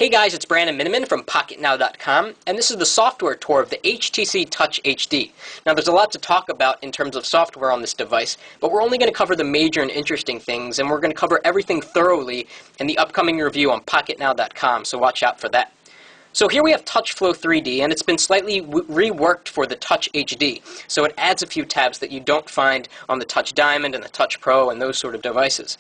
Hey guys, it's Brandon Miniman from PocketNow.com, and this is the software tour of the HTC Touch HD. Now there's a lot to talk about in terms of software on this device, but we're only going to cover the major and interesting things, and we're going to cover everything thoroughly in the upcoming review on PocketNow.com, so watch out for that. So here we have TouchFlow 3D, and it's been slightly reworked for the Touch HD. So it adds a few tabs that you don't find on the Touch Diamond and the Touch Pro and those sort of devices.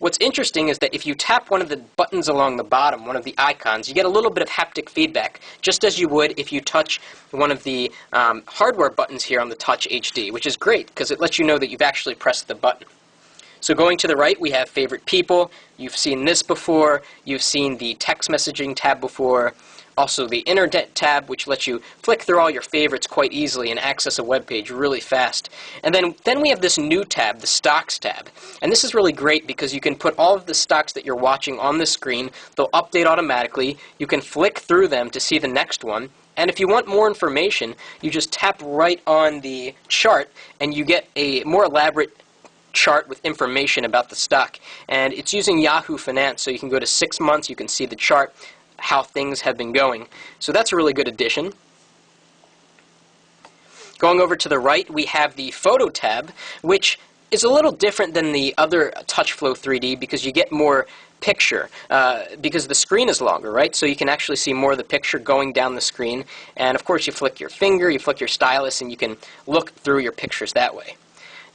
What's interesting is that if you tap one of the buttons along the bottom, one of the icons, you get a little bit of haptic feedback, just as you would if you touch one of the hardware buttons here on the Touch HD, which is great because it lets you know that you've actually pressed the button. So going to the right, we have Favorite People. You've seen this before. You've seen the text messaging tab before. Also the Internet tab, which lets you flick through all your favorites quite easily and access a web page really fast. And then we have this new tab, the Stocks tab. And this is really great because you can put all of the stocks that you're watching on the screen. They'll update automatically. You can flick through them to see the next one. And if you want more information, you just tap right on the chart and you get a more elaborate chart with information about the stock. And it's using Yahoo Finance, so you can go to 6 months, you can see the chart, how things have been going. So that's a really good addition. Going over to the right, we have the Photo tab, which is a little different than the other TouchFlow 3D because you get more picture, because the screen is longer, right? So you can actually see more of the picture going down the screen. And of course, you flick your finger, you flick your stylus, and you can look through your pictures that way.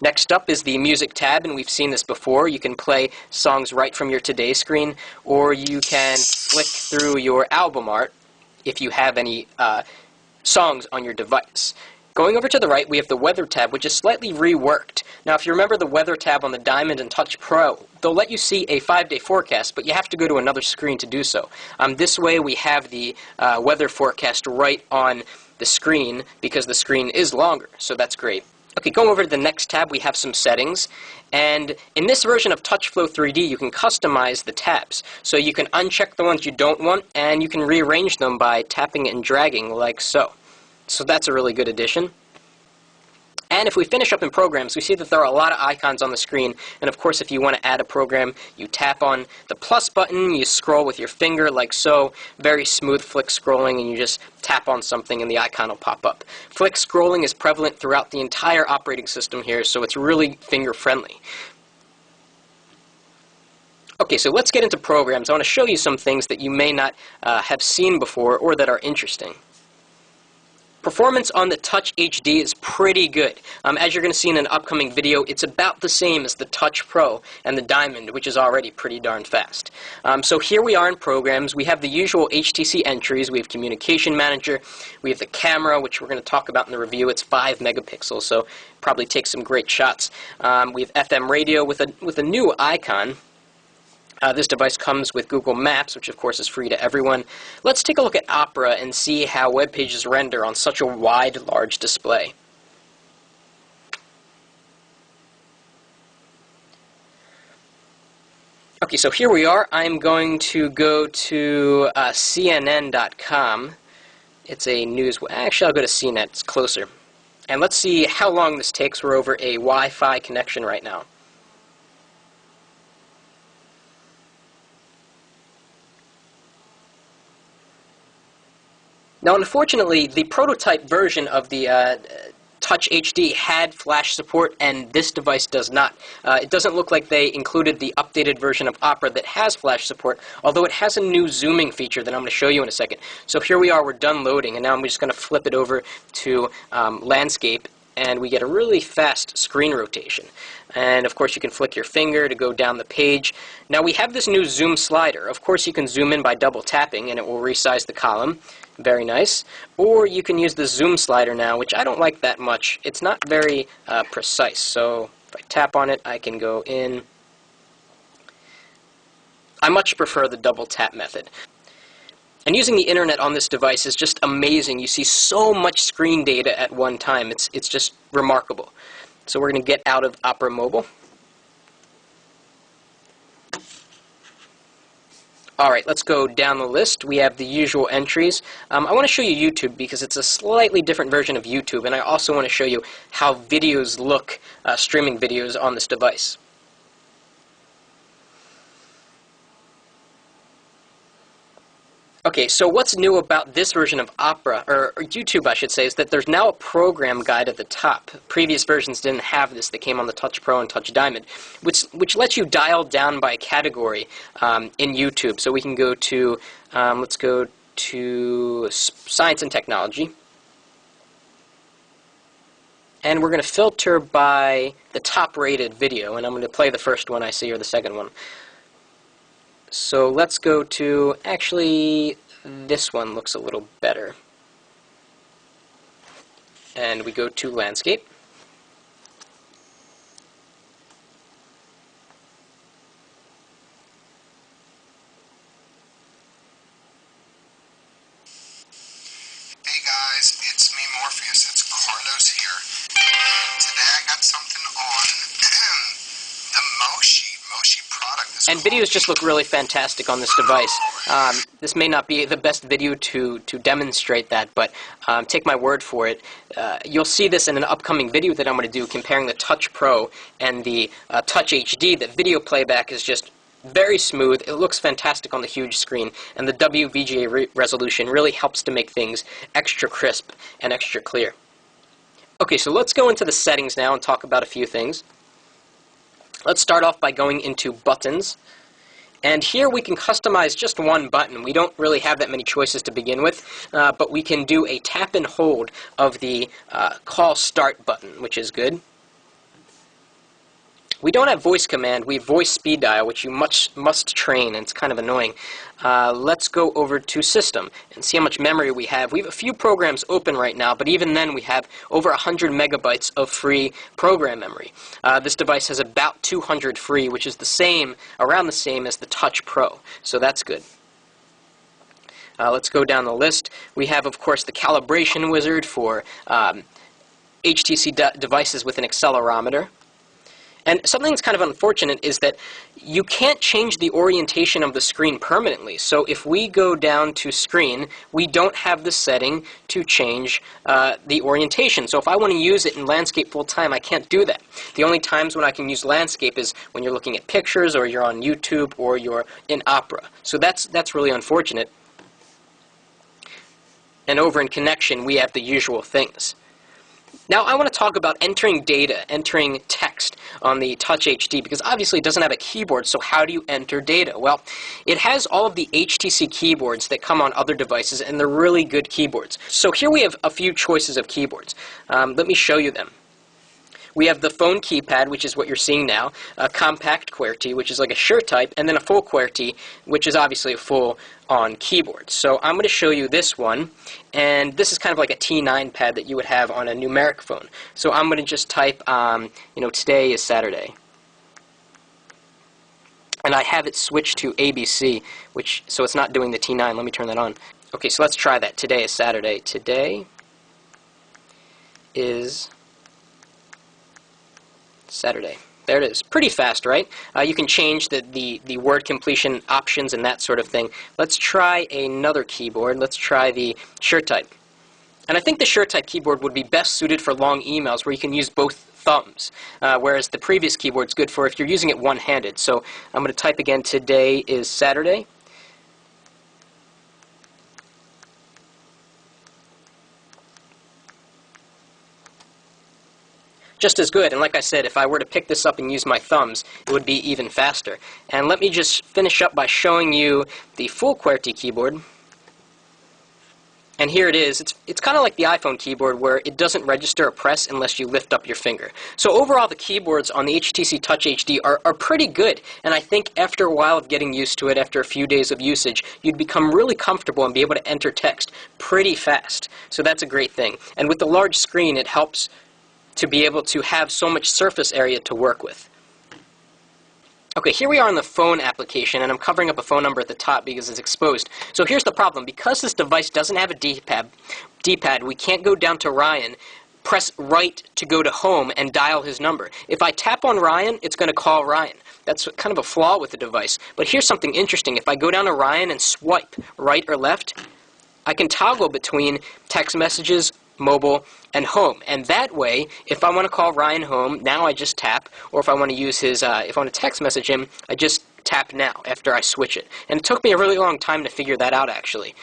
Next up is the Music tab, and we've seen this before. You can play songs right from your Today screen, or you can flick through your album art if you have any songs on your device. Going over to the right, we have the Weather tab, which is slightly reworked. Now, if you remember the Weather tab on the Diamond and Touch Pro, they'll let you see a 5-day forecast, but you have to go to another screen to do so. This way, we have the weather forecast right on the screen because the screen is longer, so that's great. Okay, going over to the next tab, we have some settings, and in this version of TouchFlow 3D, you can customize the tabs. So you can uncheck the ones you don't want, and you can rearrange them by tapping and dragging like so. So that's a really good addition. And if we finish up in programs, we see that there are a lot of icons on the screen, and of course if you want to add a program, you tap on the plus button, you scroll with your finger like so, very smooth flick scrolling, and you just tap on something and the icon will pop up. Flick scrolling is prevalent throughout the entire operating system here, so it's really finger friendly. Okay, so let's get into programs. I want to show you some things that you may not have seen before or that are interesting. Performance on the Touch HD is pretty good. As you're going to see in an upcoming video, it's about the same as the Touch Pro and the Diamond, which is already pretty darn fast. So here we are in programs. We have the usual HTC entries. We have Communication Manager. We have the camera, which we're going to talk about in the review. It's 5 megapixels, so probably takes some great shots. We have FM radio with a new icon. This device comes with Google Maps, which of course is free to everyone. Let's take a look at Opera and see how web pages render on such a wide, large display. Okay, so here we are. I'm going to go to CNN.com. It's a news... Actually, I'll go to CNET. It's closer. And let's see how long this takes. We're over a Wi-Fi connection right now. Now, unfortunately, the prototype version of the Touch HD had flash support, and this device does not. It doesn't look like they included the updated version of Opera that has flash support, although it has a new zooming feature that I'm going to show you in a second. So here we are, we're done loading, and now I'm just going to flip it over to landscape, and we get a really fast screen rotation. And of course you can flick your finger to go down the page. Now we have this new zoom slider. Of course you can zoom in by double tapping and it will resize the column. Very nice. Or you can use the zoom slider now, which I don't like that much. It's not very precise. So if I tap on it, I can go in. I much prefer the double tap method. And using the internet on this device is just amazing. You see so much screen data at one time. It's just remarkable. So we're going to get out of Opera Mobile. Alright, let's go down the list. We have the usual entries. I want to show you YouTube because it's a slightly different version of YouTube, and I also want to show you how videos look, streaming videos on this device. Okay, so what's new about this version of Opera, or YouTube I should say, is that there's now a program guide at the top. Previous versions didn't have this. They came on the Touch Pro and Touch Diamond, which lets you dial down by category in YouTube. So we can go to, let's go to Science and Technology. And we're going to filter by the top-rated video, and I'm going to play the first one I see, or the second one. So let's go to, actually, this one looks a little better. And we go to Landscape. Hey guys, it's me Morpheus, it's Carlos here. Today I got something on the Moshi product. And videos just look really fantastic on this device. This may not be the best video to demonstrate that, but take my word for it. You'll see this in an upcoming video that I'm going to do comparing the Touch Pro and the Touch HD. The video playback is just very smooth. It looks fantastic on the huge screen, and the WVGA resolution really helps to make things extra crisp and extra clear. Okay, so let's go into the settings now and talk about a few things. Let's start off by going into Buttons. And here we can customize just one button. We don't really have that many choices to begin with, but we can do a tap and hold of the Call Start button, which is good. We don't have voice command, we have voice speed dial, which you must train, and it's kind of annoying. Let's go over to System and see how much memory we have. We have a few programs open right now, but even then we have over 100 megabytes of free program memory. This device has about 200 free, which is around the same as the Touch Pro, so that's good. Let's go down the list. We have, of course, the calibration wizard for HTC devices with an accelerometer. And something that's kind of unfortunate is that you can't change the orientation of the screen permanently. So if we go down to Screen, we don't have the setting to change the orientation. So if I want to use it in Landscape full time, I can't do that. The only times when I can use Landscape is when you're looking at pictures, or you're on YouTube, or you're in Opera. So that's really unfortunate. And over in Connection, we have the usual things. Now I want to talk about entering data, entering text on the Touch HD, because obviously it doesn't have a keyboard, so how do you enter data? Well, it has all of the HTC keyboards that come on other devices, and they're really good keyboards. So here we have a few choices of keyboards. Let me show you them. We have the phone keypad, which is what you're seeing now, a compact QWERTY, which is like a SureType, and then a full QWERTY, which is obviously a full-on keyboard. So I'm going to show you this one, and this is kind of like a T9 pad that you would have on a numeric phone. So I'm going to just type, today is Saturday. And I have it switched to ABC, so it's not doing the T9. Let me turn that on. Okay, so let's try that. Today is Saturday. Today is Saturday. There it is. Pretty fast, right? You can change the word completion options and that sort of thing. Let's try another keyboard. Let's try the SureType. And I think the SureType keyboard would be best suited for long emails where you can use both thumbs, whereas the previous keyboard's good for if you're using it one-handed. So I'm going to type again, today is Saturday. Just as good, and like I said, if I were to pick this up and use my thumbs, it would be even faster. And let me just finish up by showing you the full QWERTY keyboard. And here it is. It's kind of like the iPhone keyboard, where it doesn't register a press unless you lift up your finger. So overall, the keyboards on the HTC Touch HD are pretty good, and I think after a while of getting used to it, after a few days of usage, you'd become really comfortable and be able to enter text pretty fast. So that's a great thing. And with the large screen, it helps to be able to have so much surface area to work with. Okay, here we are in the phone application, and I'm covering up a phone number at the top because it's exposed. So here's the problem. Because this device doesn't have a D-pad, we can't go down to Ryan, press right to go to home, and dial his number. If I tap on Ryan, it's going to call Ryan. That's kind of a flaw with the device. But here's something interesting. If I go down to Ryan and swipe right or left, I can toggle between text messages, mobile, and home. And that way, if I want to call Ryan home, now I just tap, or if I want to use his, if I want to text message him, I just tap now after I switch it. And it took me a really long time to figure that out, actually,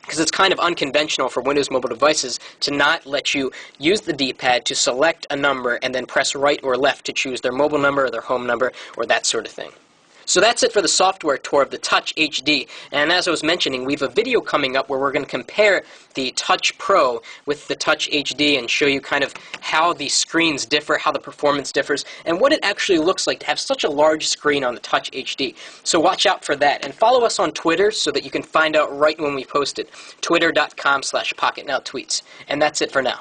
because it's kind of unconventional for Windows mobile devices to not let you use the D-pad to select a number and then press right or left to choose their mobile number or their home number or that sort of thing. So that's it for the software tour of the Touch HD. And as I was mentioning, we have a video coming up where we're going to compare the Touch Pro with the Touch HD and show you kind of how the screens differ, how the performance differs, and what it actually looks like to have such a large screen on the Touch HD. So watch out for that. And follow us on Twitter so that you can find out right when we post it. Twitter.com/PocketNowTweets. And that's it for now.